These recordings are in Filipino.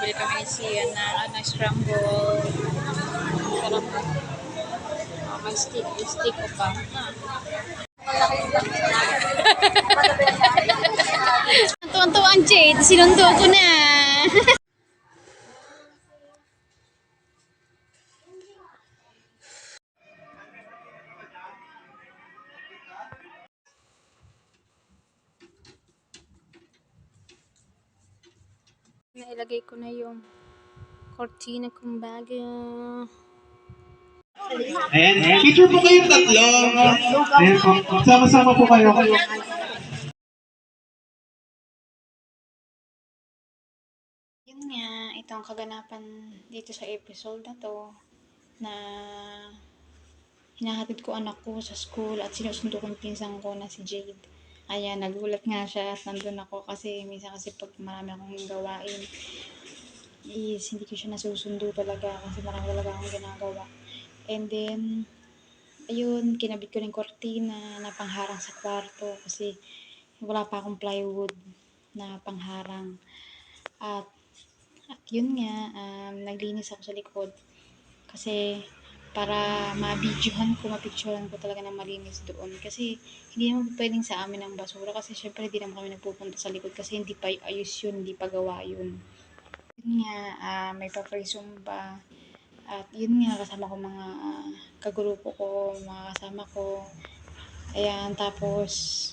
bili kami ni Sian na scramble. Sarap. May stick ko pa. Tuwan-tuwa ang Jade, sinundo ko na. Nailagay ko na yung cortina kong bago. Ayan, picture po kayong tatlo. Ayan po, sama-sama po kayo. Yun nga, ito ang kaganapan dito sa episode na to, na hinahatid ko anak ko sa school at sinusundo ko yung pinsan ko na si Jade. Ayan, nagulat nga siya at nandun ako kasi minsan kasi pag marami akong gawain is hindi ko siya nasusundo talaga kasi marami talaga akong ginagawa. And then, ayun, kinabit ko ng kortina na pangharang sa kwarto kasi wala pa akong plywood na pangharang. At yun nga, naglinis ako sa likod kasi para mapicturean ko talaga na malinis doon. Kasi hindi naman pwedeng sa amin ang basura kasi syempre hindi naman kami nagpupunta sa likod kasi hindi pa ayos yun, hindi pa gawa yun. Yun nga, may pa-zumba. At yun nga, kasama ko mga kagrupo ko, mga kasama ko. Ayan, tapos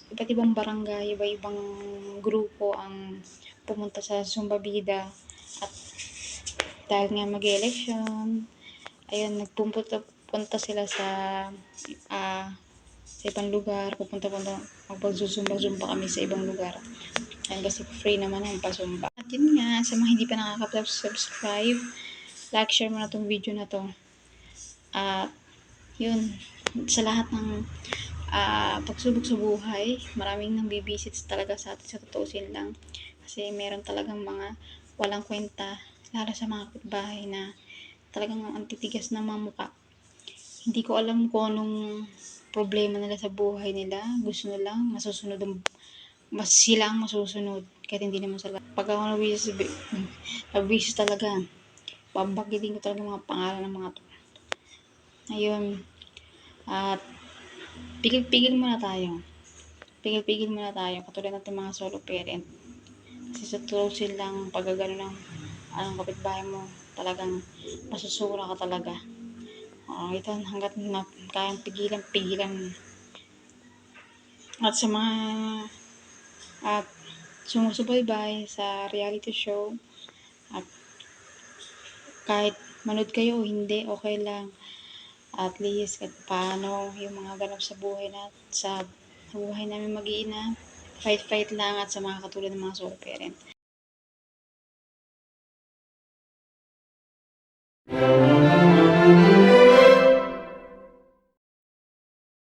iba't ibang barangay, iba-ibang grupo ang pumunta sa Zumba Vida. At dahil nga mag-election, ayun, punta sila sa ibang lugar, magpag-zumba kami sa ibang lugar. Ayun, kasi free naman ang pasumba. At yun nga, sa mga hindi pa nakaka-subscribe, like, share mo na tong video na to. At yun, sa lahat ng pagsubok sa buhay, maraming nang bibisit talaga sa atin, sa tutusin lang. Kasi meron talagang mga walang kwenta, lalo sa mga kapitbahay na talagang ang titigas ng mga mukha. Hindi ko alam kung anong problema nila sa buhay nila. Gusto nila masusunod sila ang masusunod. Kahit hindi naman sila. Pag ako nabisis talaga, babagitin ko talaga mga pangalan ng mga to. Ayun. At pigil-pigil muna tayo. Katulad natin mga solo parent. Kasi sa tulosin lang, pag gano'n ng kapitbahay mo, talagang masusura ka talaga. Ito hanggat na kayang pigilan. At sa mga sumusubaybay sa reality show, at kahit manood kayo o hindi, okay lang. At least kahit paano yung mga ganap sa buhay namin mag-iina, fight lang. At sa mga katulad ng mga solo parent,